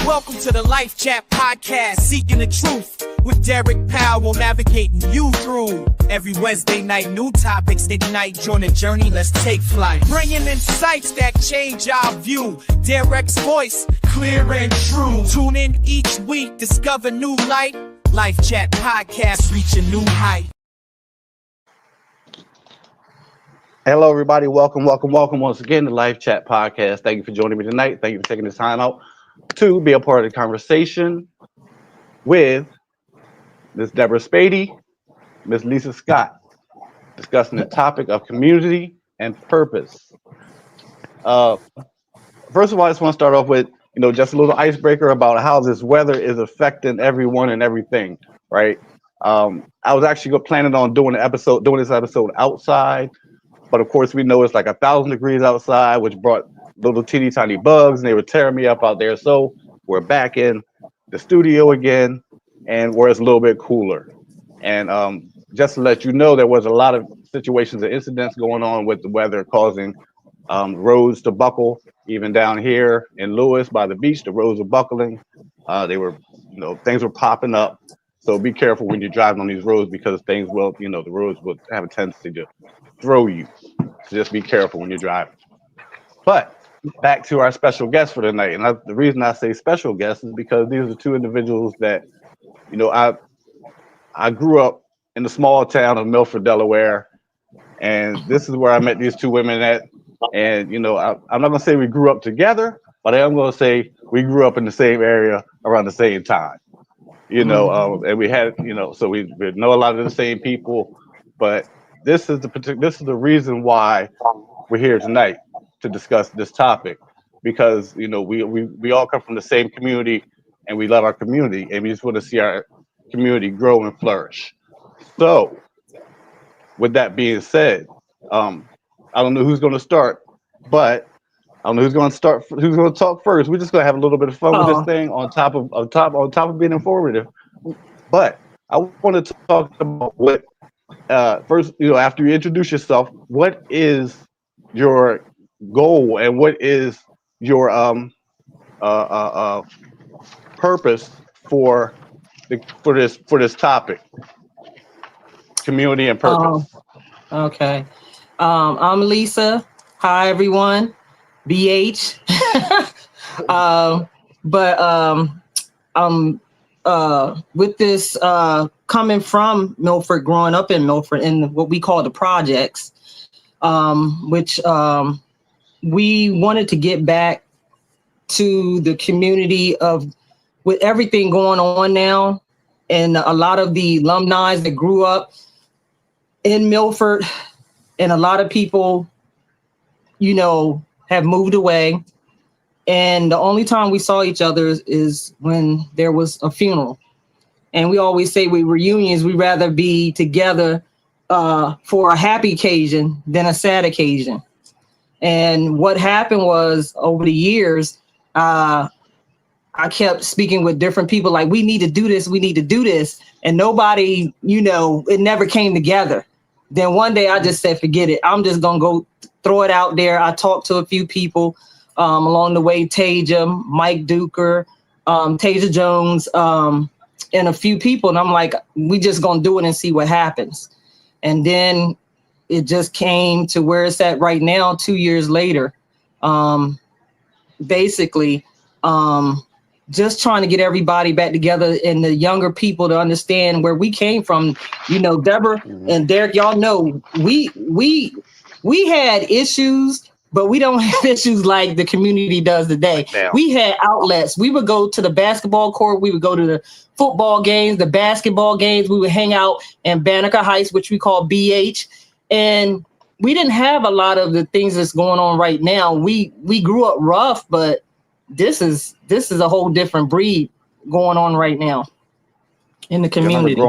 Welcome to the Life Chat Podcast, seeking the truth with Derek Powell, navigating you through. Every Wednesday night, new topics ignite. Join the journey, let's take flight. Bringing insights that change our view. Derek's voice, clear and true. Tune in each week, discover new light. Life Chat Podcast, reach a new height. Hello, everybody. Welcome once again to Life Chat Podcast. Thank you for joining me tonight. Thank you for taking this time out to be a part of the conversation with Ms. Deborah Spady, Ms. Lisa Scott, discussing the topic of community and purpose. First of all, I just want to start off with, just a little icebreaker about how this weather is affecting everyone and everything, right? I was actually planning on doing this episode outside. But of course, we know it's like 1,000 degrees outside, which brought little teeny tiny bugs, and they were tearing me up out there. So we're back in the studio again, and where it's a little bit cooler. And just to let you know, there was a lot of situations and incidents going on with the weather causing roads to buckle. Even down here in Lewis by the beach, the roads were buckling. They were, things were popping up. So be careful when you're driving on these roads because things will, the roads will have a tendency to throw you. So just be careful when you're driving. But back to our special guest for tonight. And the reason I say special guest is because these are two individuals that, I grew up in the small town of Milford, Delaware. And this is where I met these two women at. And, I'm not going to say we grew up together, but I am going to say we grew up in the same area around the same time. And we had, so we know a lot of the same people, but this is the reason why we're here tonight to discuss this topic, because we all come from the same community and we love our community and we just want to see our community grow and flourish. So with that being said, I don't know who's going to start, but I don't know who's going to talk first. We're just going to have a little bit of fun with this thing on top of being informative. But I want to talk about what first, after you introduce yourself, what is your goal and what is your purpose for this topic, community and purpose? Okay. I'm Lisa. Hi, everyone. BH. With this coming from Milford, growing up in Milford in what we call the projects, which we wanted to get back to the community with everything going on now. And a lot of the alumni that grew up in Milford and a lot of people, have moved away. And the only time we saw each other is when there was a funeral. And we always say we reunions, we'd rather be together for a happy occasion than a sad occasion. And what happened was over the years, I kept speaking with different people like, we need to do this. And nobody, it never came together. Then one day I just said, forget it. I'm just going to go throw it out there. I talked to a few people along the way, Taja, Mike Duker, Taja Jones, and a few people. And I'm like, we just going to do it and see what happens. And then it just came to where it's at right now, 2 years later. Basically, just trying to get everybody back together and the younger people to understand where we came from. Deborah and Derek, y'all know we had issues, but we don't have issues like the community does today. We had outlets. We would go to the basketball court. We would go to the football games, the basketball games. We would hang out in Banneker Heights, which we call BH. And we didn't have a lot of the things that's going on right now. We grew up rough, but this is a whole different breed going on right now in the community. You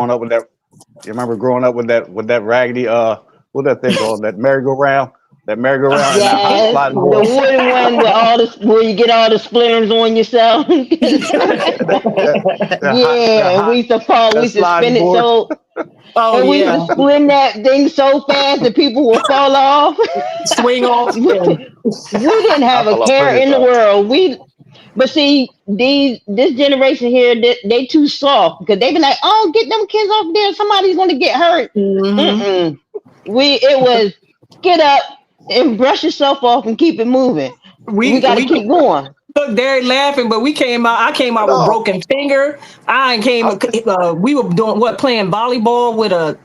remember growing up with that raggedy what that thing called, that merry-go-round? Yes, the wooden one where you get all the splinters on yourself. We used to spin it so Oh, and we yeah. would spin that thing so fast that people would fall off. Swing off. We didn't have a care in the world. We But see, this generation here, they too soft because they be like, "Oh, get them kids off there. Somebody's gonna get hurt." Mm-mm. It was get up and brush yourself off and keep it moving. We got to keep going. Look, they're laughing, but I came out with broken finger. We were doing playing volleyball with a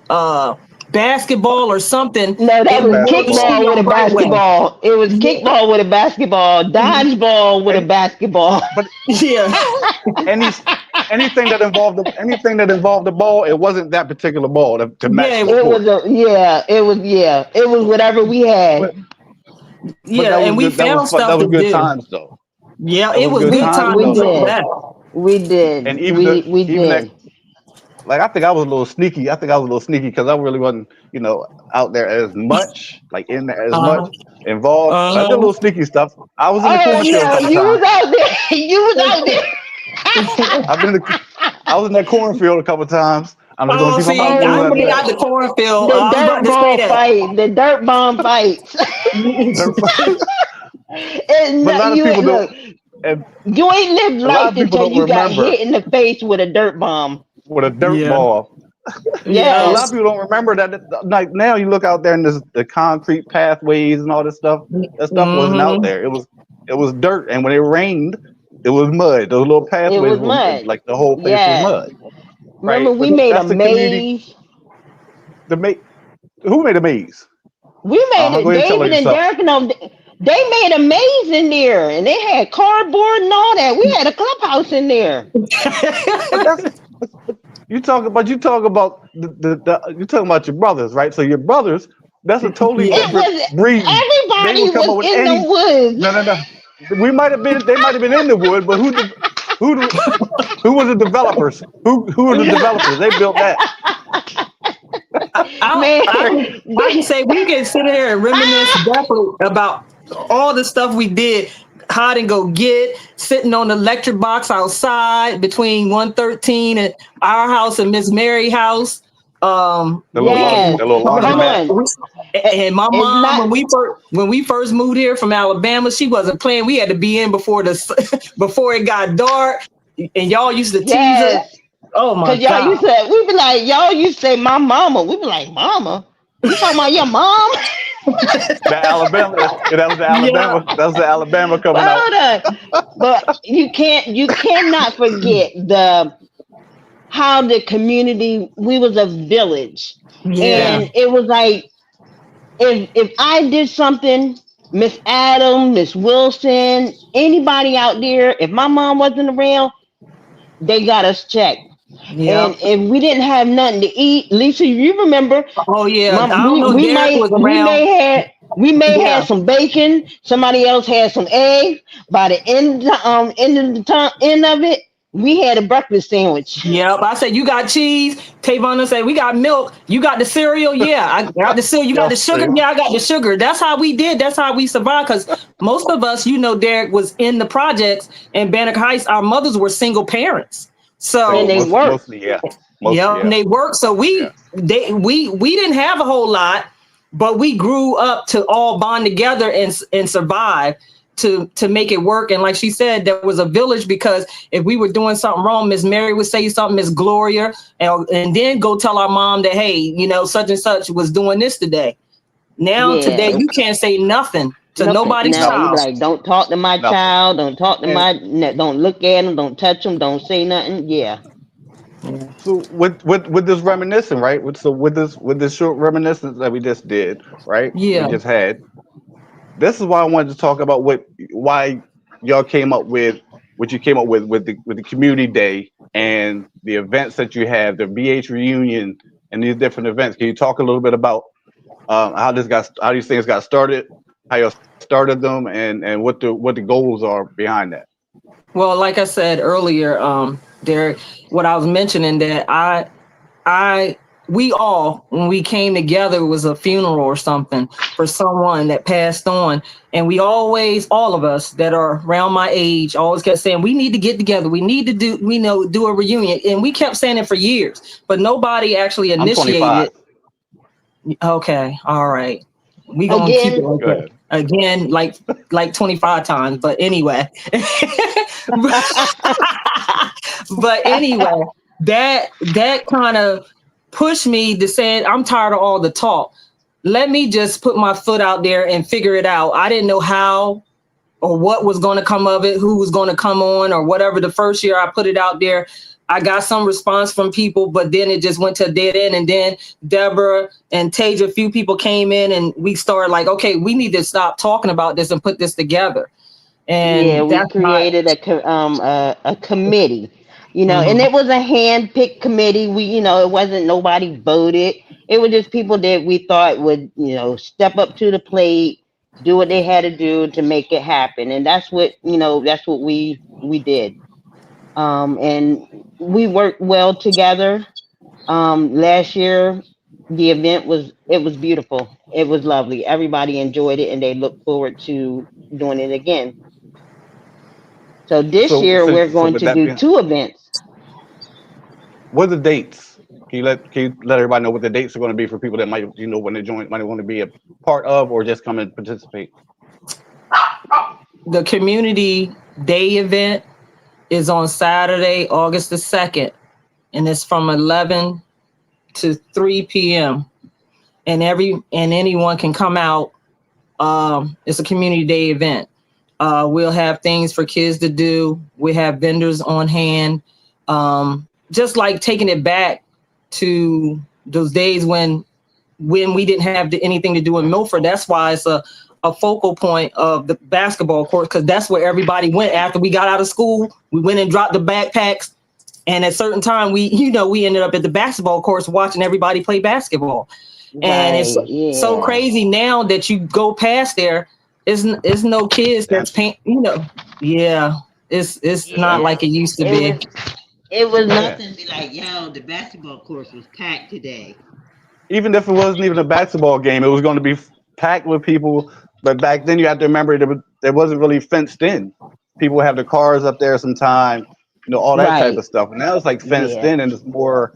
basketball or something. No, that was kickball with a basketball. It was kickball with a basketball, dodgeball with a basketball. But anything that involved the ball, it wasn't that particular ball to match. It was whatever we had. But and we found stuff that was to good do. times though. Yeah, it was good times. We did. And we did. Like I think I was a little sneaky because I really wasn't, out there as much, like in there as much involved. I did a little sneaky stuff. I was in the cornfield. You was out there. You was out there. I was in that cornfield a couple of times. I'm just gonna keep I got the cornfield. The dirt bomb fights. But a lot of people don't. You ain't lived life until you got hit in the face with a dirt bomb. With a dirt ball. Yeah. A lot of people don't remember that. Like now you look out there and there's the concrete pathways and all this stuff. That stuff wasn't out there. It was dirt. And when it rained, it was mud. Those little pathways was mud. Like the whole place was mud. Remember we made a maze. Who made a maze? We made it. David and Derek and they made a maze in there, and they had cardboard and all that. We had a clubhouse in there. You talk about your brothers, right? So your brothers, that's a totally different breed. Everybody was in the woods. No. They might have been in the wood, but who were the developers? Who were the developers? They built that. I can say we can sit here and reminisce definitely about all the stuff we did. Hide and go get, sitting on the electric box outside between 113 and our house and Miss Mary's house. The little laundry. And my mom, when we first moved here from Alabama, she wasn't playing. We had to be in before it got dark. And y'all used to tease us. Oh my God! We'd be like, y'all used to say my mama. We'd be like, mama, you talking about your mom? The Alabama. That was the Alabama. Yeah. That was the Alabama coming out. But you cannot forget how the community. We was a village, and it was like if I did something, Miss Adam, Miss Wilson, anybody out there, if my mom wasn't around, they got us checked. Yeah. And if we didn't have nothing to eat, Lisa, you remember? Oh yeah, we may have some bacon. Somebody else had some eggs. By the end of it, we had a breakfast sandwich. Yep, I said you got cheese. Tavon said we got milk. You got the cereal. Yeah, I got the cereal. You got the sugar. Yeah, I got the sugar. That's how we did. That's how we survived. Because most of us, Derek was in the projects in Bannock Heights. Our mothers were single parents. So and they worked. Mostly, yeah. And they worked. So we didn't have a whole lot, but we grew up to all bond together and survive to make it work. And like she said, there was a village because if we were doing something wrong, Miss Mary would say something, Miss Gloria, and then go tell our mom that, hey, such and such was doing this today. Now today you can't say nothing to nobody's child. Like, don't talk to my child. Don't talk to don't look at them. Don't touch them. Don't say nothing. Yeah. So with this reminiscing, right? With this short reminiscence that we just did, right? Yeah. We just had. This is why I wanted to talk about why y'all came up with what you came up with the community day and the events that you have, the BH reunion and these different events. Can you talk a little bit about how these things got started, how you started them, and what the goals are behind that? Well, like I said earlier, Derek, what I was mentioning that we all, when we came together, it was a funeral or something for someone that passed on. And we always, all of us that are around my age, always kept saying, we need to get together. We need to do a reunion. And we kept saying it for years, but nobody actually initiated it. Okay. All right. We gonna keep it like that. again, like 25 times. But anyway, but anyway, that kind of pushed me to say, I'm tired of all the talk. Let me just put my foot out there and figure it out. I didn't know how or what was going to come of it, who was going to come on or whatever. The first year I put it out there, I got some response from people, but then it just went to a dead end. And then Deborah and Taja, a few people came in and we started like, okay, we need to stop talking about this and put this together. And yeah, we created a committee, and it was a hand-picked committee. It wasn't nobody voted. It was just people that we thought would, step up to the plate, do what they had to do to make it happen, and that's what we did. And we worked well together. Last year, the event was beautiful. It was lovely. Everybody enjoyed it, and they look forward to doing it again. So this year we're going to do two events. What are the dates? Can you let everybody know what the dates are going to be for people that might, when they join, might want to be a part of or just come and participate? The community day event is on Saturday, August the 2nd, and it's from 11 to 3 p.m. And anyone can come out. It's a community day event. We'll have things for kids to do. We have vendors on hand. Just like taking it back to those days when we didn't have anything to do in Milford. That's why it's a focal point of the basketball court, because that's where everybody went after we got out of school. We went and dropped the backpacks, and at a certain time we ended up at the basketball courts watching everybody play basketball. Right, and it's so crazy now that you go past there, it's no kids that's paying. It's not like it used to be. It was nothing to be like, yo, the basketball course was packed today. Even if it wasn't even a basketball game, it was going to be packed with people. But back then, you have to remember there wasn't really fenced in. People have their cars up there sometime, all that type of stuff. And now it's like fenced in, and it's more,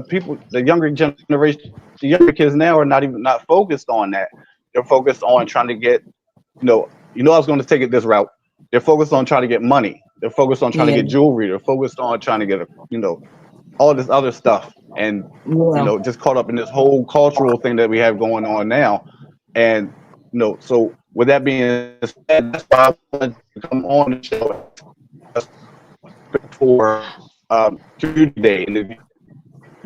people, the younger generation, the younger kids now are not focused on that. They're focused on trying to get, I was going to take it this route. They're focused on trying to get money. They're focused on trying to get jewelry. They're focused on trying to get, all this other stuff. And, just caught up in this whole cultural thing that we have going on now. And, so with that being said, that's why I wanted to come on the show for Community Day and the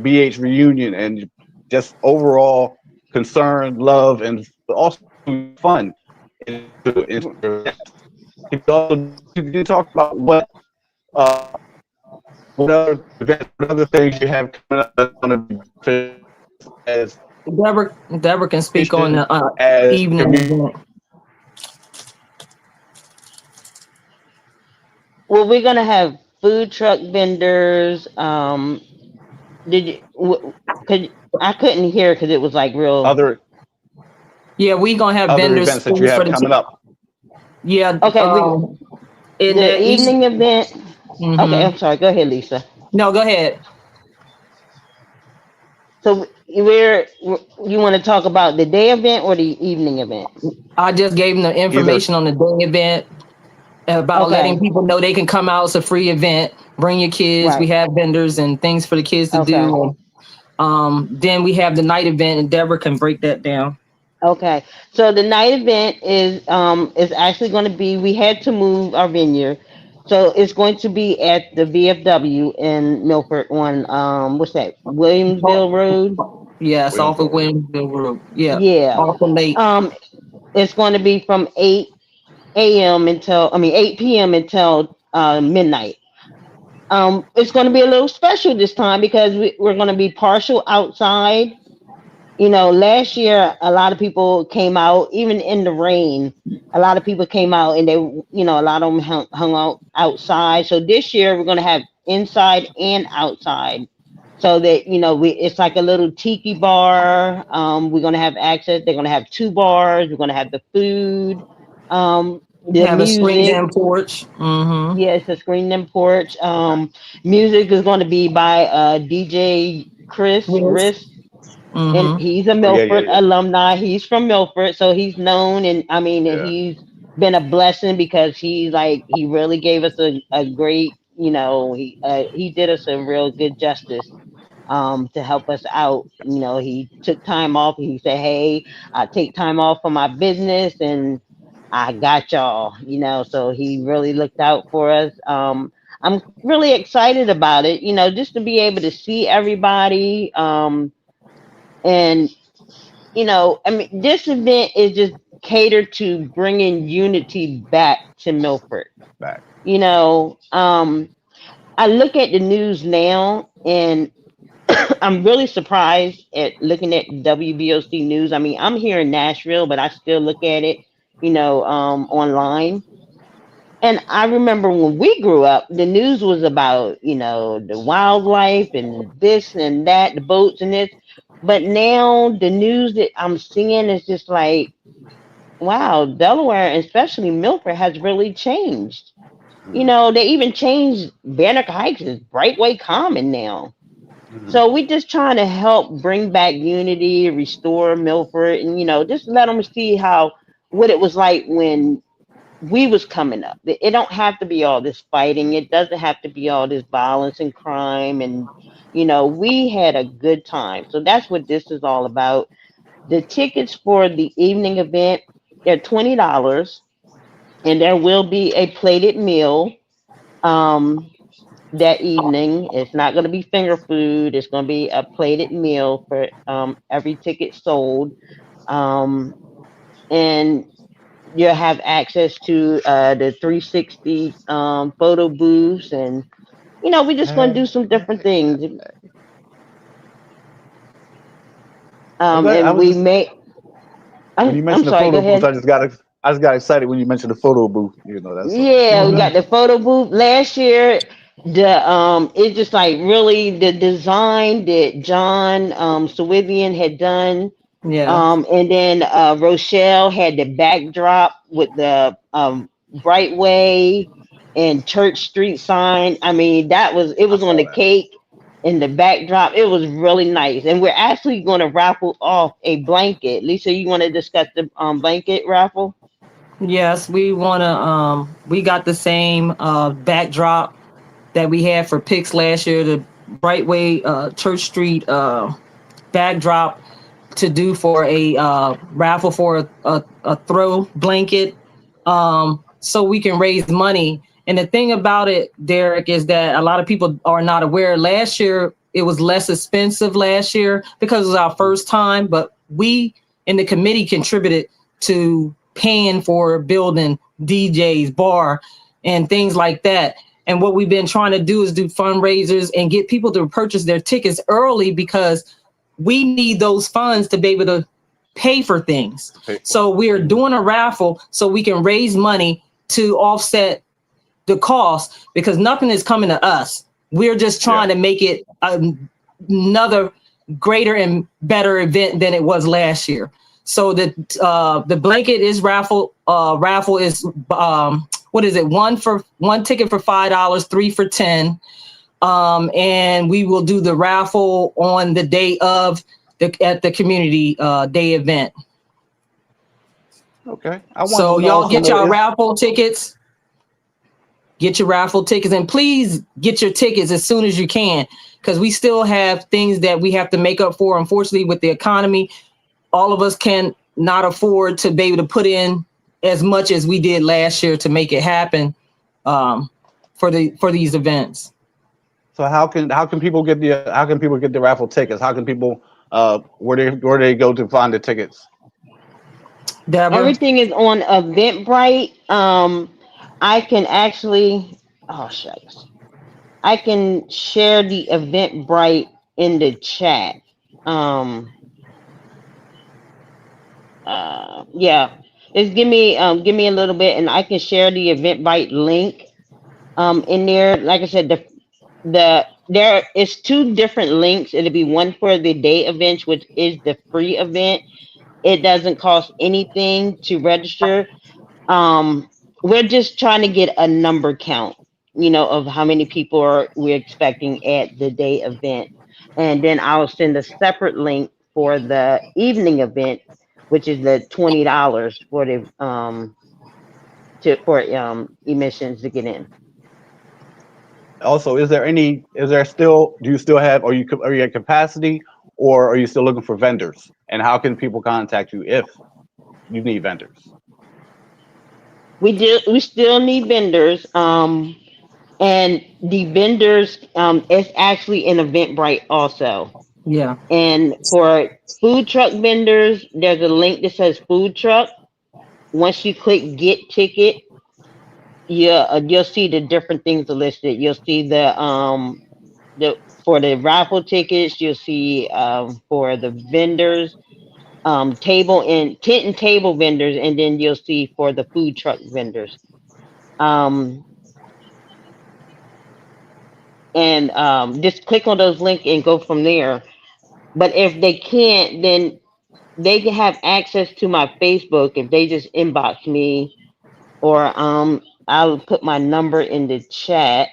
BH reunion and just overall concern, love, and also fun. You talk about what other things you have coming up that's going to be as Deborah can speak on the evening event. Well, we're gonna have food truck vendors. Did you? I couldn't hear because it was like real. Yeah, we gonna have vendors events that you have coming up. Yeah. Okay. In the evening event. Mm-hmm. Okay, I'm sorry. Go ahead, Lisa. No, go ahead. So you want to talk about the day event or the evening event? I just gave them the information on the day event about letting people know they can come out. It's a free event. Bring your kids. Right. We have vendors and things for the kids to do. Then we have the night event, and Deborah can break that down. Okay, so the night event is actually going to be. We had to move our venue, so it's going to be at the VFW in Milford on what's that? Williamsville Road. Yes, off of Williamsville Road. Yeah. Off of Lake. It's going to be from 8 p.m. until midnight. It's going to be a little special this time because we're going to be partial outside. Last year, a lot of people came out, even in the rain, a lot of people came out and they, a lot of them hung out outside. So this year we're going to have inside and outside so that, it's like a little tiki bar. We're going to have access. They're going to have 2 bars. We're going to have the food. We have a screened-in porch. Mm-hmm. Yeah, it's a screened-in porch. Music is going to be by DJ Chris. And Mm-hmm. he's a Oh yeah, yeah, Milford yeah, alumni. He's from Milford, so he's known, and I mean, and yeah. he's been a blessing because he really gave us a great, he did us a real good justice to help us out. He took time off. He said, "Hey, I take time off for my business, and I got y'all." So he really looked out for us. I'm really excited about it. Just to be able to see everybody. And I mean, this event is just catered to bringing unity back to Milford. Back. You know, um, I look at the news now, and I'm really surprised at looking at WBOC news. I mean, I'm here in Nashville, but I still look at it, online. And I remember when we grew up, the news was about, the wildlife and this and that, the boats and this. But now the news that I'm seeing is just like, wow, Delaware, and especially Milford, has really changed. Mm-hmm. They even changed Bannock Heights is Brightway Common now. Mm-hmm. So we just trying to help bring back unity, restore Milford, and just let them see what it was like when we was coming up. It don't have to be all this fighting. It doesn't have to be all this violence and crime. And we had a good time. So that's what this is all about. The tickets for the evening event, they're $20, and there will be a plated meal. Um, that evening. It's not going to be finger food. It's going to be a plated meal for every ticket sold. Um, and you'll have access to the 360 photo booths. And, we're just going to do Hey, some hey, different things. hey. Okay, I And was we just may, when you I'm mentioned the sorry, go photo booth, ahead. I just got excited when you mentioned the photo booth. That's Yeah, we Mm-hmm. got the photo booth last year. It's just like really the design that John Sawivian had done. Yeah. And then Rochelle had the backdrop with the Brightway and Church Street sign. I mean, it I was on saw the that. cake and the backdrop. It was really nice. And we're actually going to raffle off a blanket. Lisa, you want to discuss the blanket raffle? Yes, we got the same backdrop that we had for Pix last year, the Brightway Church Street backdrop to do for a raffle for a throw blanket, so we can raise money. And the thing about it, Derek, is that a lot of people are not aware. Last year, it was less expensive last year because it was our first time, but we in the committee contributed to paying for building DJs, bar, and things like that. And what we've been trying to do is do fundraisers and get people to purchase their tickets early because we need those funds to be able to pay for things. To pay for So we're doing a raffle so we can raise money to offset the cost because nothing is coming to us. We're just it. Yeah. trying to make it another greater and better event than it was last year. So the blanket is raffle. Raffle is what is it? One ticket for $5, three for 10. And we will do the raffle on the day of at the community day event. Okay. I wanted So to y'all also get know your is raffle tickets. Get your raffle tickets, and please get your tickets as soon as you can, because we still have things that we have to make up for. Unfortunately, with the economy, all of us can not afford to be able to put in as much as we did last year to make it happen for these events. so how can people get the raffle tickets? How can people where they go to find the tickets? Deborah? Everything is on Eventbrite. I can actually, oh shucks, I can share the Eventbrite in the chat. Um, yeah, just give me a little bit, and I can share the Eventbrite link in there. Like I said, there is two different links. It'll be one for the day events, which is the free event. It doesn't cost anything to register. Um, we're just trying to get a number count, of how many people we're expecting at the day event. And then I'll send a separate link for the evening event, which is the $20 for the emissions to get in. Also, do you still have, are you at capacity, or are you still looking for vendors? And how can people contact you if you need vendors? We still need vendors. And the vendors, it's actually an Eventbrite also. Yeah. And for food truck vendors, there's a link that says food truck. Once you click get ticket, you'll see the different things listed. You'll see the for the raffle tickets. You'll see for the vendors, table and tent and table vendors, and then you'll see for the food truck vendors. And just click on those links and go from there. But if they can't, then they can have access to my Facebook if they just inbox me, or I'll put my number in the chat,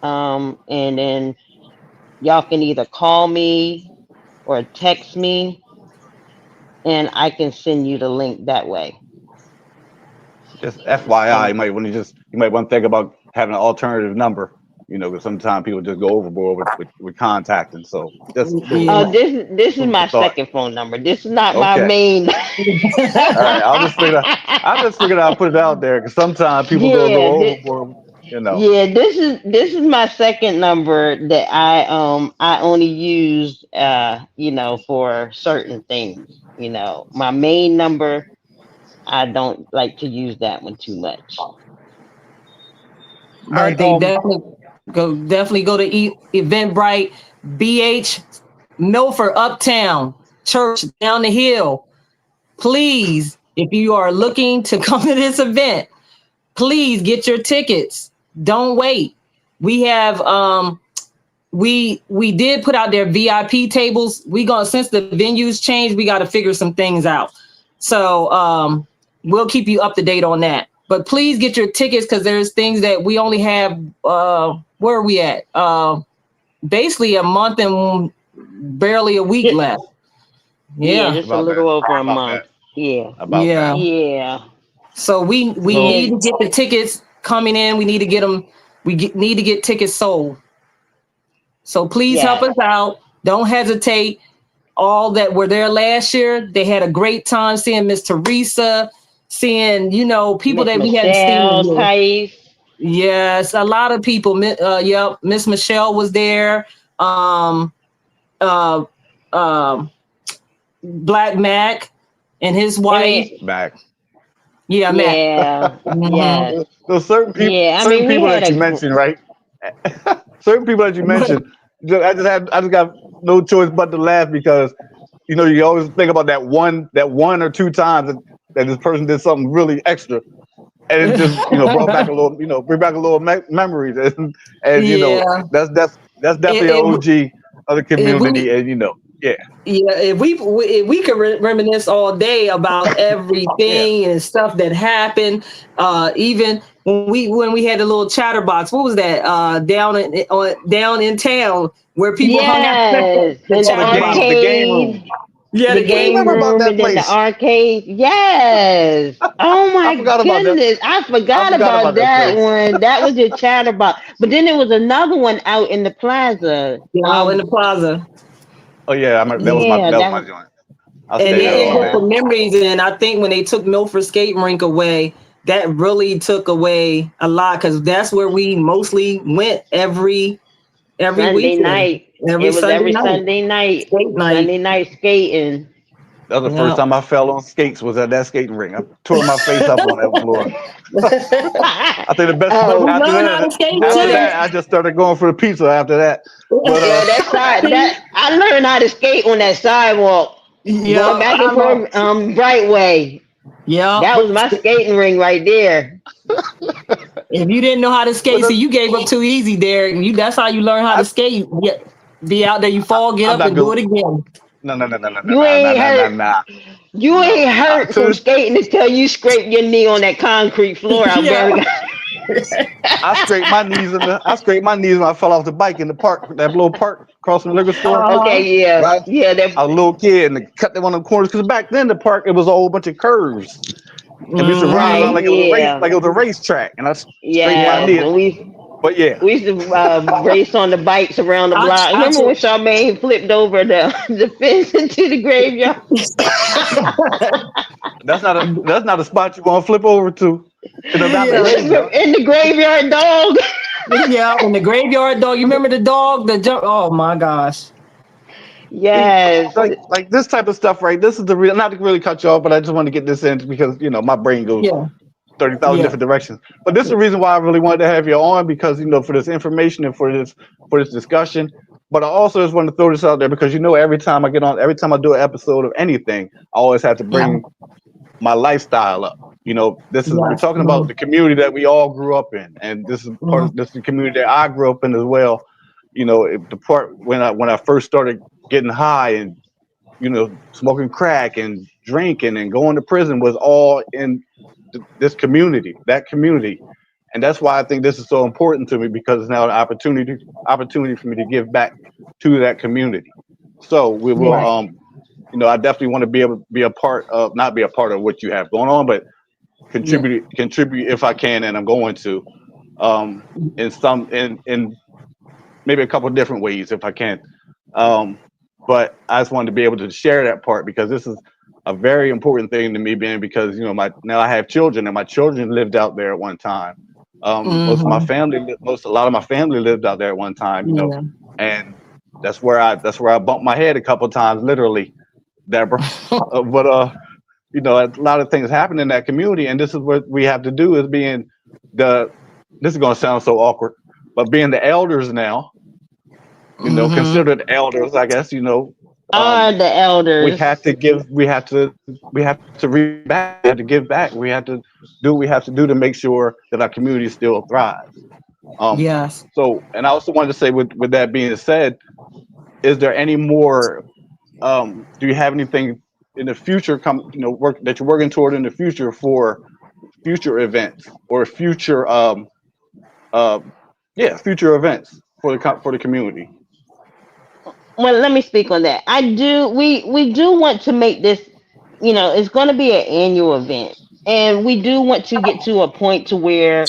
and then y'all can either call me or text me, and I can send you the link that way. Just FYI, you might want to think about having an alternative number. Because sometimes people just go overboard with contacting. So just this is my second phone number. This is not my main. All right, I just figured I'll put it out there because sometimes people go overboard. Yeah, this is my second number that I only use for certain things. My main number, I don't like to use that one too much. But they definitely go to Eventbrite, BH, Milford, Uptown, Church, down the hill. Please, if you are looking to come to this event, please get your tickets. Don't wait. We have we did put out their VIP tables. Since the venues changed, we got to figure some things out. So we'll keep you up to date on that. But please get your tickets because there's things that we only have. Where are we at? Basically a month and barely a week left. Yeah, just a little over a month. Yeah. Yeah. So we need to get the tickets coming in. We need to get them. Need to get tickets sold. So please help us out. Don't hesitate. All that were there last year, they had a great time seeing Miss Teresa, seeing people that we hadn't seen. Yes, a lot of people. Miss Michelle was there. Black Mac and his wife. Mac. Yeah, Mac. Yeah. So certain people that you mentioned, right? Certain people that you mentioned, I just got no choice but to laugh because you always think about that one or two times that this person did something really extra, and it just brought back a little bring back a little memories, and that's definitely an OG of the community, if we could reminisce all day about everything and stuff that happened, even when we had the little chatterbox. What was that down in town where people hung out? The game room. Yeah, the game room and then the arcade. Yes. Oh my goodness. I forgot about that one. That was your chatterbox. But then there was another one out in the plaza. Out in the plaza. Oh yeah, that was my joint. And it brought the memories, and I think when they took Milford Skating Rink away, that really took away a lot because that's where we mostly went every Sunday weekend. Night. Every Sunday night. Sunday night skating. That was the first time I fell on skates was at that skating rink. I tore my face up on that floor. I think the best after that, I just started going for the pizza after that. But, I learned how to skate on that sidewalk. Going back and forth Brightway. Yeah. That was my skating ring right there. If you didn't know how to skate, so you gave up too easy, Derek. That's how you learn how to skate. Be out there, you fall, get up, and do it again. No. You ain't hurt. You ain't hurt from skating until you scrape your knee on that concrete floor out there. I scraped my knees when I fell off the bike in the park, that little park across from the liquor store. Okay, yeah, Right? yeah. I was a little kid and cut them on the corners because back then the park it was a whole bunch of curves. And we used to run Right, around like it was a race, yeah, like it was a racetrack. And I scraped my yes. knee. And But yeah, we used to race on the bikes around the I, block. I Remember when took, Charmaine flipped over the fence into the graveyard? that's not a spot you want to flip over to. Not the yeah, graveyard. In the graveyard dog. yeah, in the graveyard dog. You remember the dog that jumped? Oh my gosh. Yes. Like this type of stuff, right? This is the real. Not to really cut you off, but I just want to get this in because my brain goes Yeah, 30,000 yeah, different directions. But this is the reason why I really wanted to have you on because for this information and for this discussion. But I also just want to throw this out there because every time I do an episode of anything, I always have to yeah, bring my lifestyle up. We're yes. talking about the community that we all grew up in, and this is the community that I grew up in as well. The part when I first started getting high and smoking crack and drinking and going to prison was all in this community, that community, and that's why I think this is so important to me because it's now an opportunity for me to give back to that community. So we will, Right. I definitely want to be able to be a part of, not be a part of what you have going on, but Yeah. contribute if I can, and I'm going to, in maybe a couple of different ways if I can. But I just wanted to be able to share that part because this is a very important thing to me, being because now I have children and my children lived out there at one time. Most of my family, a lot of my family lived out there at one time, Yeah. and that's where I bumped my head a couple of times, literally, Deborah. But a lot of things happen in that community, and this is what we have to do is this is going to sound so awkward, but being the elders now, considered elders, I guess, Are the we elders. have to reach back, we have to give back, we have to do what we have to do to make sure that our community still thrives. Yes. So, and I also wanted to say, with that being said, is there any more? Do you have anything in the future work that you're working toward in the future for future events or future uh, future events for the community? Well, let me speak on that. I do. We do want to make this. It's going to be an annual event, and we do want to get to a point to where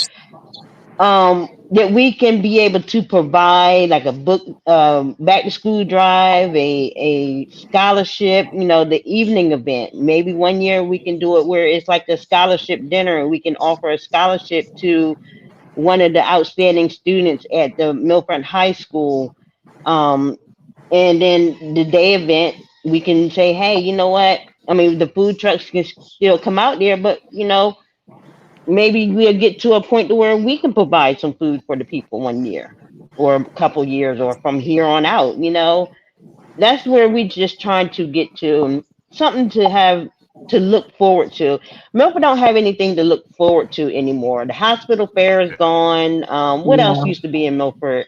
that we can be able to provide like a book back to school drive, a scholarship, the evening event. Maybe one year we can do it where it's like a scholarship dinner and we can offer a scholarship to one of the outstanding students at the Millfront High School. And then the day event, we can say, hey, you know what? I mean, the food trucks can still come out there, but maybe we'll get to a point to where we can provide some food for the people one year or a couple years or from here on out. That's where we just trying to get to something to have to look forward to. Milford don't have anything to look forward to anymore. The hospital fair is gone. What else Yeah. used to be in Milford?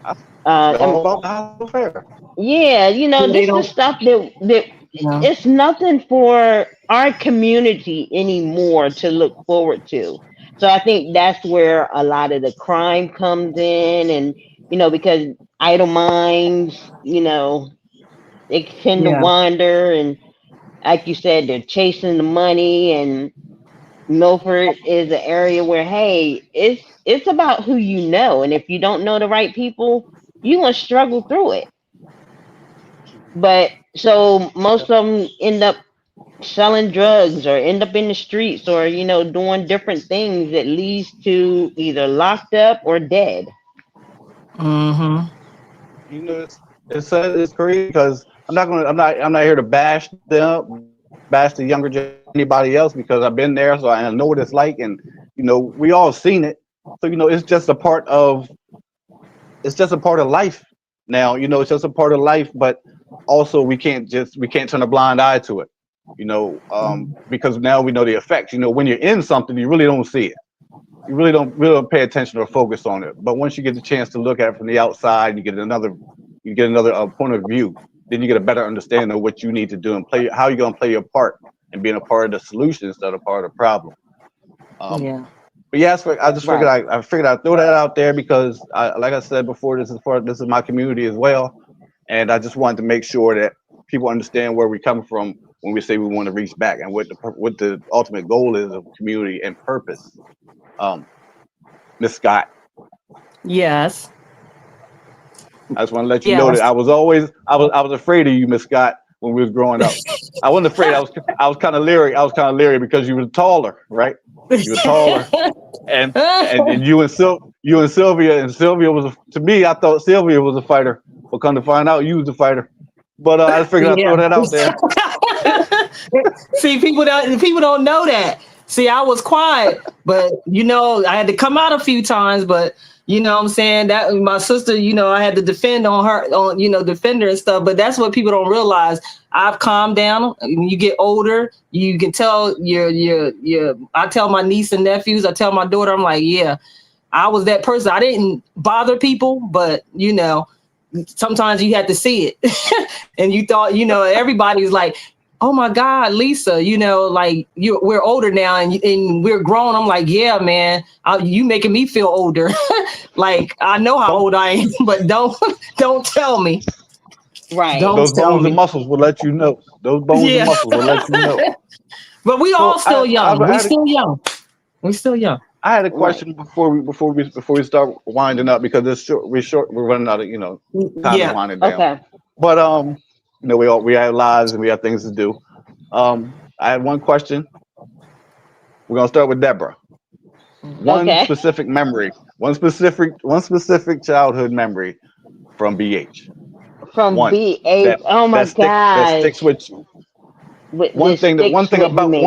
I forgot all Um, about the hospital fair. yeah, They this is don't. stuff that Yeah. it's nothing for our community anymore to look forward to. So I think that's where a lot of the crime comes in, and because idle minds, they tend to Yeah. wander, and like you said, they're chasing the money. And Milford is an area where, hey, it's about who you know, and if you don't know the right people, you're gonna struggle through it. But so most of them end up selling drugs or end up in the streets or doing different things that leads to either locked up or dead. Mm-hmm. It's crazy because I'm not here to bash them, bash the younger generation, anybody else because I've been there, so I know what it's like, and we all seen it. So it's just a part of life now. It's just a part of life, but also we can't turn a blind eye to it. Because now we know the effects. When you're in something, you really don't see it. You really don't pay attention or focus on it. But once you get the chance to look at it from the outside, you get another point of view. Then you get a better understanding of what you need to do and how you're going to play your part and being a part of the solution instead of part of the problem. Yeah. But yes, I just figured Right. I figured I'd throw that out there because, like I said before, this is my community as well, and I just wanted to make sure that people understand where we come from when we say we want to reach back and what the ultimate goal is of community and purpose. Um, Miss Scott, Yes. I just want to let you know that Yes. I was afraid of you, Miss Scott, when we was growing up. I wasn't afraid. I was kind of leery. I was kind of leery because you were taller, right? You were taller, and you and Sylvia was to me. I thought Sylvia was a fighter, but come to find out, you was a fighter. But I figured I'd Yeah. throw that out there. See, people don't know that. See, I was quiet, but I had to come out a few times, but what I'm saying, that my sister, I had to defend on her, defend her and stuff. But that's what people don't realize. I've calmed down. When you get older, you can tell your I tell my niece and nephews, I tell my daughter, I'm like, yeah, I was that person. I didn't bother people, but sometimes you had to see it. And you thought, everybody's like, oh my God, Lisa, like we're older now and we're grown. I'm like, yeah, man, you making me feel older. Like, I know how old I am, but don't tell me. Right. Don't Those tell bones and me. muscles will let you know. Those bones and Yeah. muscles will let you know. But we all So still young. We still young. We still young. I had a Right. question before we start winding up because it's we're running out of time is Yeah. winding down. Okay. But we have lives and we have things to do. I had one question. We're gonna start with Deborah. One Okay. specific memory, one specific childhood memory from BH. From One BH. that Oh my that sticks gosh. with you. With this One sticks thing with about me.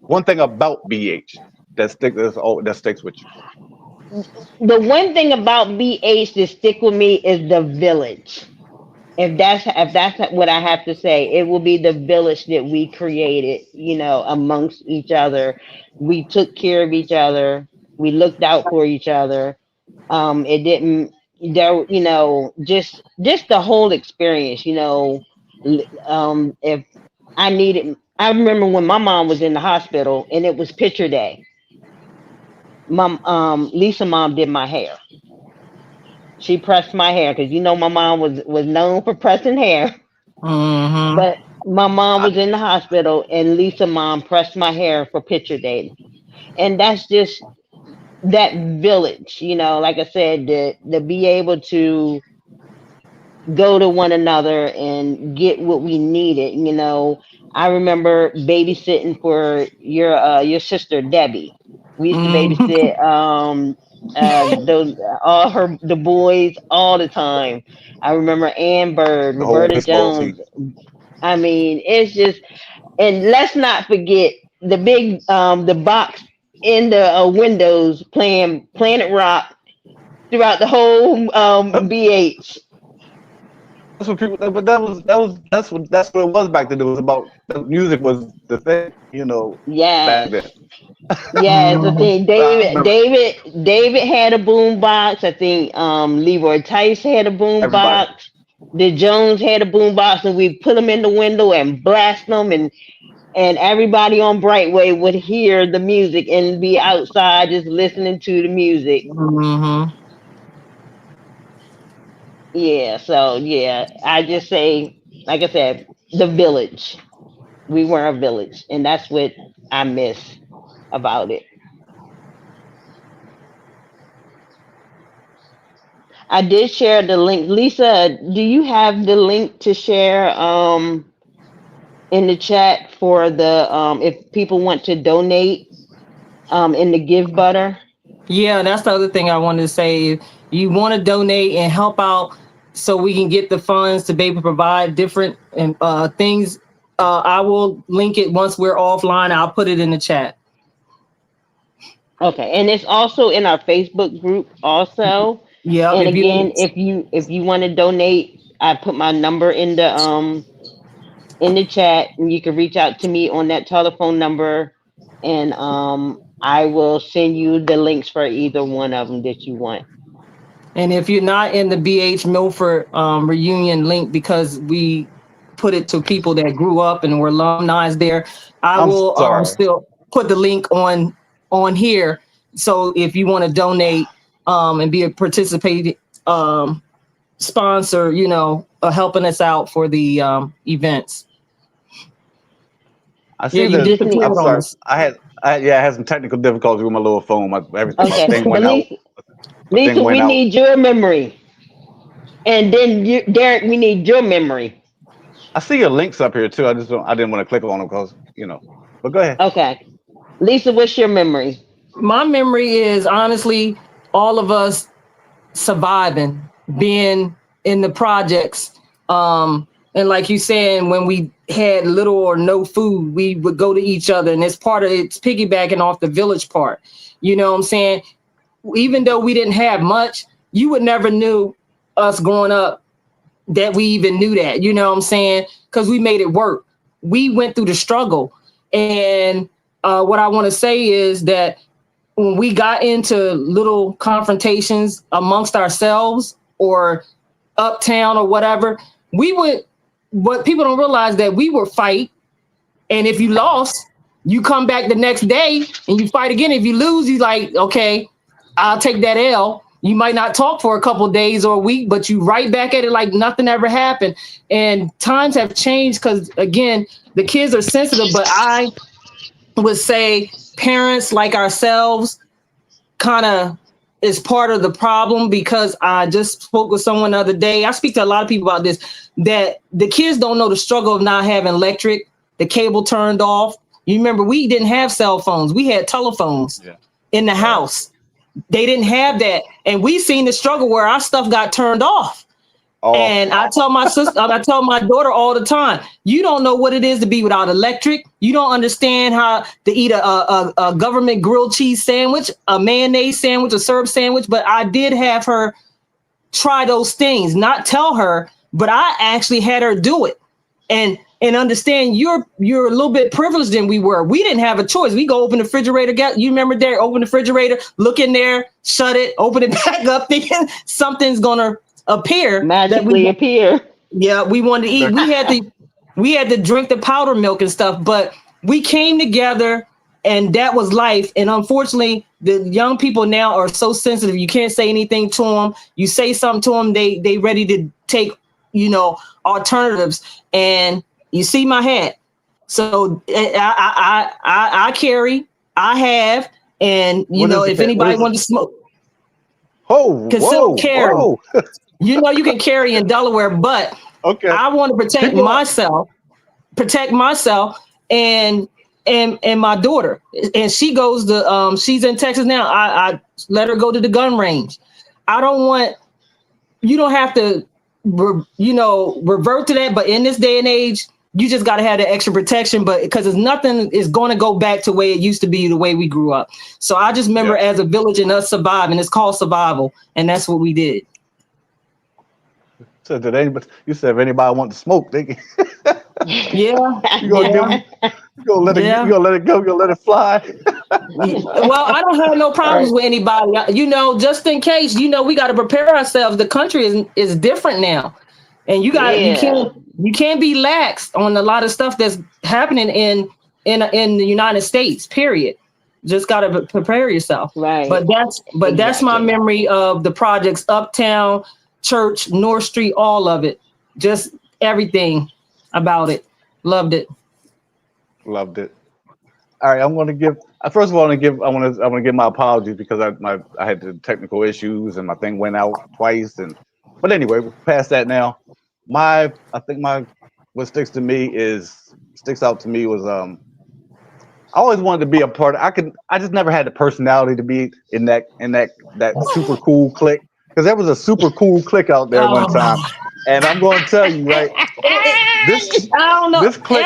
one thing about BH that sticks with you. The one thing about BH that stick with me is the village. If that's what I have to say, it will be the village that we created, amongst each other. We took care of each other. We looked out for each other. It didn't there, just the whole experience, if I remember when my mom was in the hospital and it was picture day. Lisa mom did my hair. She pressed my hair because my mom was known for pressing hair. Mm-hmm. But my mom I, was in the hospital and Lisa mom pressed my hair for picture day. And that's just that village, like I said, to be able to go to one another and get what we needed. I remember babysitting for your sister Debbie. We used to Mm-hmm. babysit those all the boys all the time. I remember Ann Bird, the whole Roberta baseball Jones. team. I mean, it's just, and let's not forget the big the box in the windows playing Planet Rock throughout the whole BH. That's what people. But that's what it was back then. It was about the music was the thing, back then. Yes. Yes, I Mm-hmm. think I David remember David David had a boom box. I think Leroy Tice had a boom everybody. box. The Jones had a boom box, and we put them in the window and blast them, and everybody on Brightway would hear the music and be outside just listening to the music. Mm-hmm. Yeah, so yeah, I just say, like I said, the village. We were a village, and that's what I miss about it. I did share the link. Lisa, do you have the link to share in the chat for the if people want to donate in the give butter? Yeah, that's the other thing I wanted to say. If you want to donate and help out so we can get the funds to be able to provide different things, I will link it once we're offline. I'll put it in the chat. Okay, and it's also in our Facebook group also. Yeah, And if again, you if you want to donate, I put my number in the chat, and you can reach out to me on that telephone number, and I will send you the links for either one of them that you want. and if you're not in the BH Milford reunion link because we put it to people that grew up and were alumni there, I I'm will sorry. still put the link on here So if you want to donate and be a participating sponsor, helping us out for the events. I see you that. disappeared I'm on sorry. us. I had some technical difficulties with my little phone. My Okay, thing but went out. My thing Lisa, went we out. need your memory, and then Derek, we need your memory. I see your links up here too. I didn't want to click on them because. But go ahead. Okay, Lisa, what's your memory? My memory is honestly all of us surviving, being in the projects. And like you saying, when we had little or no food, we would go to each other. And it's piggybacking off the village part. You know what I'm saying? Even though we didn't have much, you would never knew us growing up that we even knew that. You know what I'm saying? Because we made it work. We went through the struggle. And what I want to say is that when we got into little confrontations amongst ourselves or uptown or whatever, what people don't realize that we would fight. And if you lost, you come back the next day and you fight again. If you lose, you like, okay, I'll take that L. You might not talk for a couple of days or a week, but you right back at it like nothing ever happened. And times have changed because, again, the kids are sensitive, but I would say parents like ourselves kind of is part of the problem, because I just spoke with someone the other day. I speak to a lot of people about this, that the kids don't know the struggle of not having electric, the cable turned off. You remember, we didn't have cell phones. We had telephones in the house. They didn't have that. And we seen the struggle where our stuff got turned off. And I tell my sister, I tell my daughter all the time, you don't know what it is to be without electric. You don't understand how to eat a government grilled cheese sandwich, a mayonnaise sandwich, a syrup sandwich. But I did have her try those things, not tell her, but I actually had her do it. And understand you're a little bit privileged than we were. We didn't have a choice. We go open the refrigerator. You remember there, open the refrigerator, look in there, shut it, open it back up, thinking something's gonna appear, magically appear. Yeah, we wanted to eat. We had to drink the powder milk and stuff, but we came together and that was life. And unfortunately, the young people now are so sensitive. You can't say anything to them. You say something to them, they ready to take, alternatives. And you see my hat. So I carry, I have, and if anybody wants to smoke. Concealed carry. You can carry in Delaware, but I want to protect myself and my daughter. And she goes to she's in Texas now. I let her go to the gun range. I don't want, you don't have to revert to that, but in this day and age, you just got to have the extra protection, but because nothing is going to go back to the way it used to be, the way we grew up. So I just remember as a village and us surviving. It's called survival, and that's what we did. So did anybody? You said if anybody wants to smoke, they can. You gonna let it. You gonna let it go. You gonna let it fly. Well, I don't have no problems with anybody. Just in case. We got to prepare ourselves. The country is different now, and you can't be lax on a lot of stuff that's happening in the United States. Period. Just got to prepare yourself. Right. But that's my memory of the projects: Uptown, Church, North Street, all of it. Just everything about it. Loved it. Loved it. All right, I'm going to give. First of all, I want to give my apologies because I had the technical issues and my thing went out twice. But anyway, we're past that now. I think what sticks out to me was I always wanted to be a part. I just never had the personality to be in that super cool clique, because there was a super cool clique out there one time, and I'm going to tell you I don't know. This clique.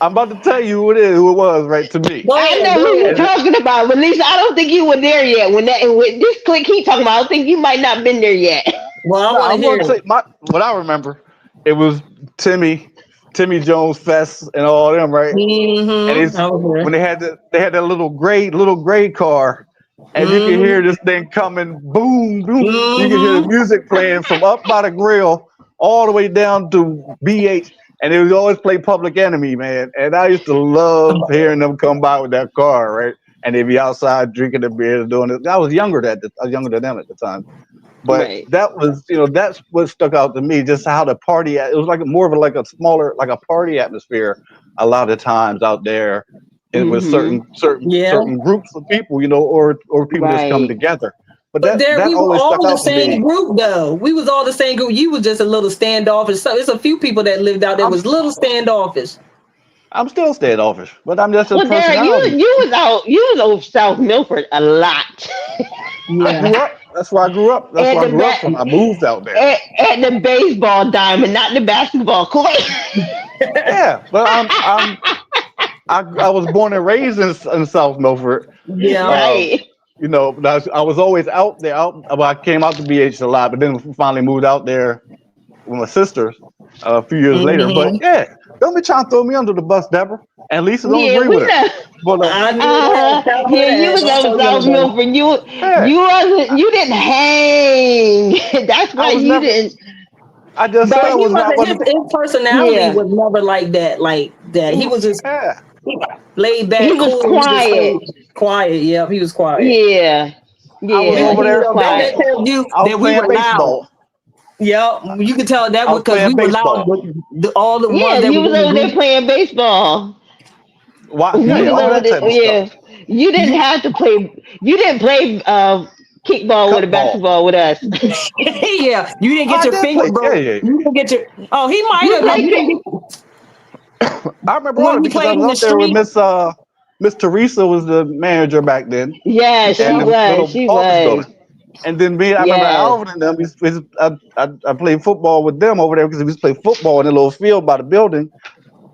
I'm about to tell you who it was, right, to me. I know who you're talking about, but Lisa, I don't think you were there yet. When this clique he talking about, I think you might not been there yet. Well, I'm going to say what I remember. It was Timmy Jones Fest and all them, right? Mm-hmm. And when they had that little gray car, and you can hear this thing coming, boom, boom. You can hear the music playing from up by the grill all the way down to BH. And it would always play Public Enemy, man. And I used to love hearing them come by with that car, right? and they'd be outside drinking their beer and doing it. I was younger than them at the time. But Right. that was, that's what stuck out to me, just how the party, it was like more of like a smaller, like a party atmosphere a lot of times out there, and with Mm-hmm. certain groups of people, or people just coming Right. together. But But there that we were always stuck all the out to same me. group though. We was all the same group. You was just a little standoffish. So it's a few people that lived out there I'm was little standoffish. I'm still standoffish, but I'm just a Well, Derek, personality. you was over South Milford a lot. I Yeah. grew up. That's where I grew up. That's at where I the grew up from. I moved out there. at the baseball diamond, not the basketball court. Yeah, but I was born and raised in South Milford. Yeah. Um, Right. but I was always out there. Well, I came out to BH a lot, but then finally moved out there with my sisters a few years later. But Hmm. yeah, don't be trying to throw me under the bus, Deborah. And Lisa, don't Yeah, agree we with her. know. But I knew that. Tell her Yeah, you that. was Don't over tell South anybody. Milford. yeah, You didn't hang. That's I why was you never. didn't. I just said But I he was not. I wasn't wasn't. his personality Yeah, was never like that. Like that. He was just Yeah, laid he back, was cool. He just quiet. stayed quiet. Yeah, he was quiet. Yeah, I was yeah, over he was there. That quiet. just tells you I was that we playing were loud. baseball. Yeah, you could tell that I was because we playing were loud. baseball. All the Yeah, ones that you was was in the over there group. playing baseball. Why? You Yeah, was all over that there. type of stuff. Yeah, you didn't have to play. You didn't play kickball with a Cup ball. basketball with us. Yeah, you didn't get I your did finger play. Yeah, broke. yeah, yeah. You didn't get your. Oh, he might You have. No, played you didn't kick. get I remember all when that we because I played was in the out there with street. Miss Teresa was the manager back then, Yeah, and she Yeah. the was. little She office was. building. And then I remember Yes. Alvin and them. I played football with them over there because we used to play football in a little field by the building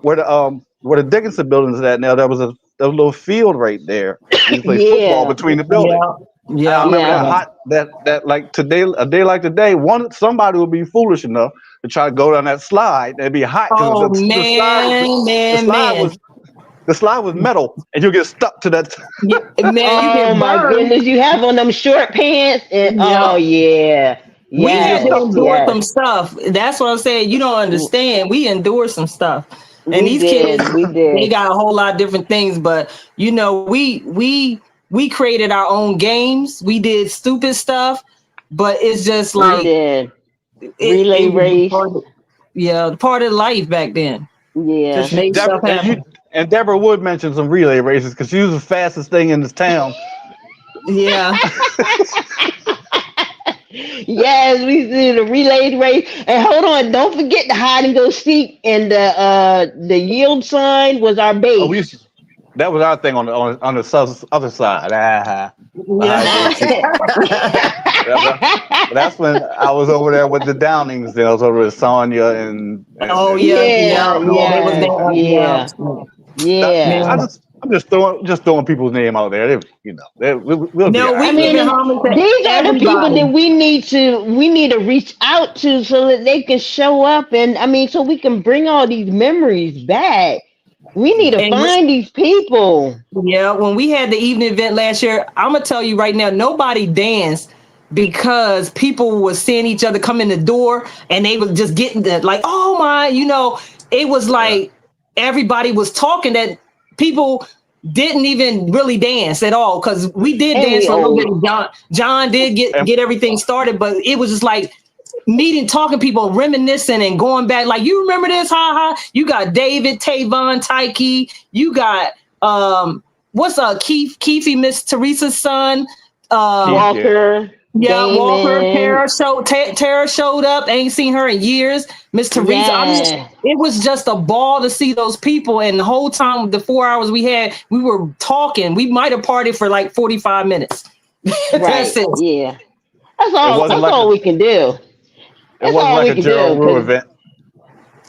where the Dickinson building is at now. There was a little field right there. We used to play football Yeah. between the buildings. Yeah. And I Yeah. remember that Yeah. Yeah. hot that like today a day like today, somebody would be foolish enough to try to go down that slide. It'd be hot because Oh the man, slide man. was the slide was metal, and you get stuck to that. Yeah, man, you Oh get my burned. goodness, you have on them short pants and Yeah. oh yeah. We You get had to Yes, stuck to it. endure yes. some stuff. That's what I'm saying. You don't understand. We endure some stuff. And We these did. kids, We they did. got a whole lot of different things, but we created our own games. We did stupid stuff, but it's just We like did. it Relay was race. part of life back then. Just Yeah. make stuff Deborah, happen. and Deborah Wood mentioned some relay races because she was the fastest thing in this town. Yeah. Yes, we did a relay race. And hold on, don't forget the hide and go seek and the yield sign was our Oh, base. that was our thing on the other side. I go Yeah. see. But that's when I was over there with the Downings. Then I was over with Sonya Oh and yeah, Yeah, yeah. all They them was yeah, people. there. yeah, Yeah. That, yeah. I Man. just I'm just throwing people's name out there. We'll be No, all we right. I We'll giving be mean, all right. homage to these are the people that everybody. we need to reach out to so that they can show up and I mean so we can bring all these memories back. We need to And find these people. yeah, when we had the evening event last year, I'm gonna tell you right now, nobody danced because people were seeing each other come in the door and they were just getting the like, oh my, it was Yeah. like everybody was talking that people didn't even really dance at all because we did And dance we for a little bit. old. John did And get everything started, but it was just like meeting, talking people, reminiscing and going back. Like, you remember this? Ha ha. You got David, Tavon, Tyke. You got what's Keefe, Miss Teresa's son. Keith, yeah. Walker, Yeah, Walker, Damon. Tara showed up. Ain't seen her in years. Miss Teresa. I mean, Yeah. it was just a ball to see those people. And the whole time, the 4 hours we had, we were talking. We might have partied for like 45 minutes. Right. That's it. Yeah. That's It all wasn't that's like all we can do. it That's wasn't all like we a can Gerald do. Rue Cause event.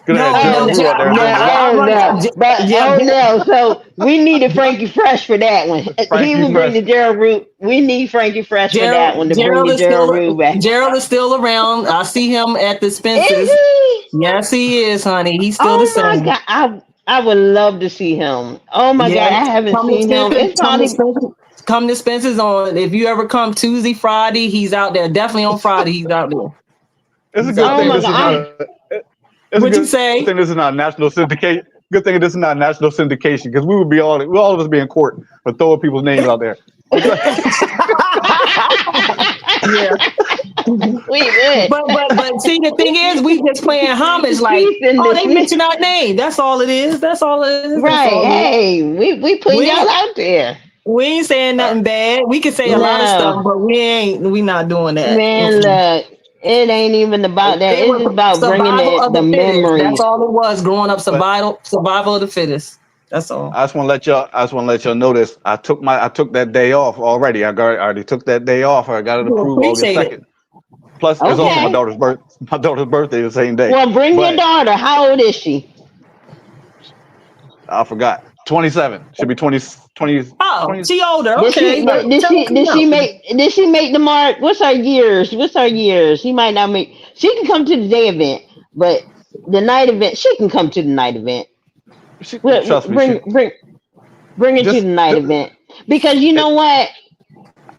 Could have had No, oh no, Gerald Rue out there no, doing the rock. I oh run. no. But Yeah, oh no. So we need a Frankie Fresh for that one. He Frankie will bring Fresh. the Gerald Root. We need Frankie Fresh for that one to bring the Gerald Root back. Gerald is still around. I see him at the Is Spencer's. he? Yes, he is, honey. He's still the Oh my same. god. I would love to see him. Oh my Yeah, god, I haven't come to seen him. Spencer's. It's probably Come to Spencer's on. If you ever come Tuesday, Friday, he's out there. Definitely on Friday, he's out there. It's a He's good out oh thing there. my this is not god. a. It's a What'd you good say? thing this is not national syndication. Good thing this is not national syndication because we would be all of us be in court for throwing people's names out there. Yeah. We would. But see, the thing is, we just playing homage. Like, oh, they mention our name. That's all it is. That's all it is. Right. Hey, we putting y'all out there. We ain't saying nothing bad. We can say a lot of stuff, but we not doing that. Man, look, it ain't even about that. It's just about bringing the memories. That's all it was. Growing up, survival of the fittest. That's all. I just want to let y'all know this. I took that day off already. I already took that day off. I got it approved August 2nd. Plus, it's also my daughter's birthday the same day. Well, bring your daughter. How old is she? I forgot. 27. Should be 20. Oh, 20. She older. Did she make the mark? What's her years? She might not make. She can come to the day event, but the night event, she can come to the night event. Trust me. Bring it to the night event because you know what?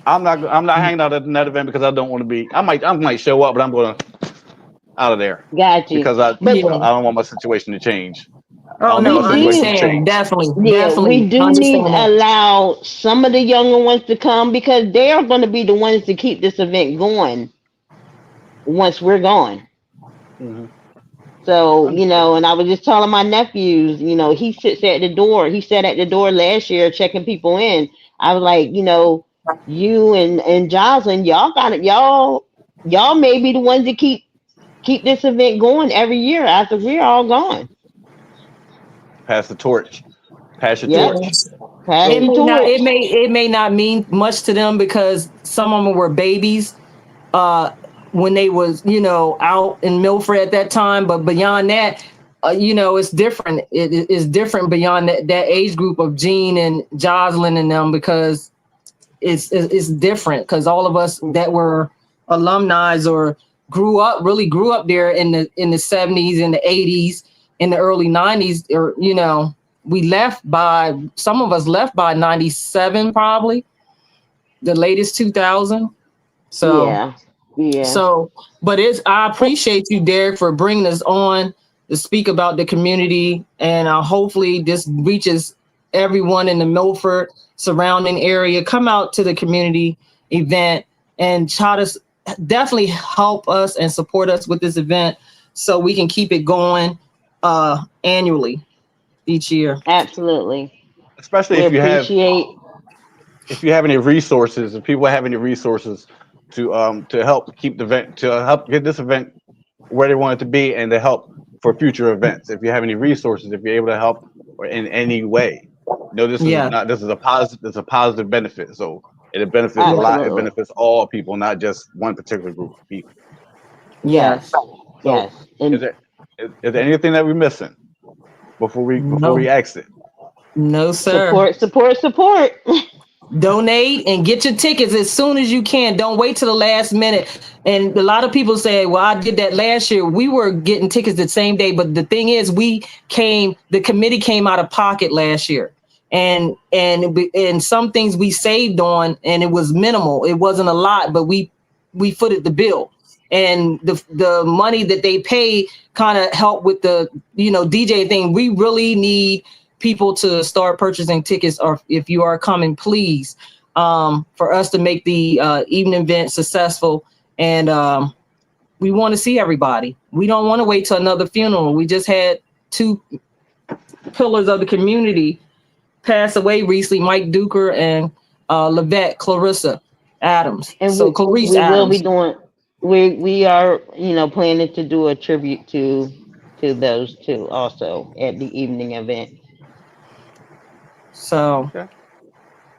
I'm not hanging out at the night event because I don't want to be. I might show up, but I'm going out of there. Got you. Because I don't want my situation to change. Oh no, definitely. We do need to allow some of the younger ones to come because they are going to be the ones to keep this event going once we're gone. Mm-hmm. So, and I was just telling my nephews, he sits at the door. He sat at the door last year checking people in. I was like, you and Jocelyn, y'all may be the ones that keep this event going every year after we're all gone. Pass the torch. Pass the torch. It may not mean much to them because some of them were babies when they was out in Milford at that time. But beyond that, it's different. It is different beyond that age group of Jean and Jocelyn and them because it's different because all of us that were alumni or grew up there in the 70s and the 80s. In the early 90s, or some of us left by 97, probably the latest 2000. So yeah. So, but I appreciate you, Derek, for bringing us on to speak about the community, and hopefully this reaches everyone in the Milford surrounding area. Come out to the community event and try to definitely help us and support us with this event so we can keep it going. Annually, each year. Absolutely. Especially if you have any resources, if people have any resources to help keep the event, to help get this event where they want it to be, and to help for future events. If you have any resources, if you're able to help in any way, this is a positive benefit. So it benefits a lot. It benefits all people, not just one particular group of people. Yes. So is there anything that we're missing before we exit? No, sir. Support. Donate and get your tickets as soon as you can. Don't wait till the last minute. And a lot of people say, well, I did that last year. We were getting tickets the same day. But the thing is, the committee came out of pocket last year. And some things we saved on, and it was minimal. It wasn't a lot, but we footed the bill. And the money that they pay kind of help with the DJ thing. We really need people to start purchasing tickets, or if you are coming, please, for us to make the evening event successful. And we want to see everybody. We don't want to wait till another funeral. We just had two pillars of the community pass away recently, Mike Duker and Lavette Clarissa Adams. And so Clarice Adams. Will be doing. We are, planning to do a tribute to those two also at the evening event. So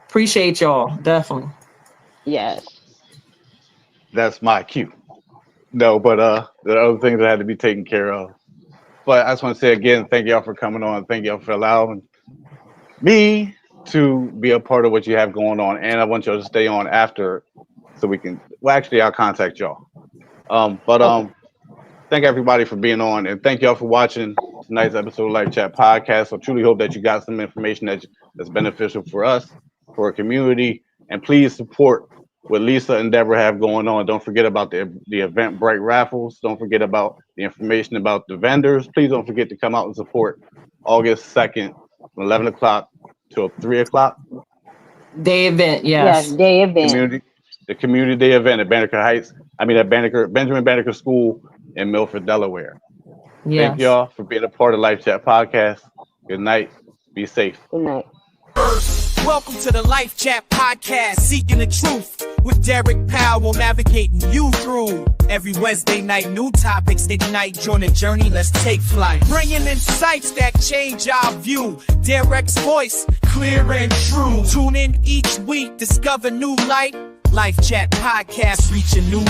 appreciate y'all, definitely. Yes. That's my cue. No, but there are other things that had to be taken care of. But I just want to say again, thank y'all for coming on. Thank y'all for allowing me to be a part of what you have going on. And I want y'all to stay on after so we can, actually I'll contact y'all. Thank everybody for being on, and thank y'all for watching tonight's episode of Life Chat Podcast. I truly hope that you got some information that's beneficial for us, for our community, and please support what Lisa and Deborah have going on. Don't forget about the Eventbrite raffles. Don't forget about the information about the vendors. Please don't forget to come out and support August 2nd, from 11 o'clock till 3 o'clock. Day event, yes. Yes, day event. The community day event at Benjamin Banneker School in Milford, Delaware. Yes. Thank y'all for being a part of Life Chat Podcast. Good night. Be safe. Good night. Welcome to the Life Chat Podcast, seeking the truth with Derek Powell, navigating you through. Every Wednesday night, new topics ignite. Join the journey, let's take flight. Bringing insights that change our view. Derek's voice, clear and true. Tune in each week, discover new light. Life Chat Podcast, reaching new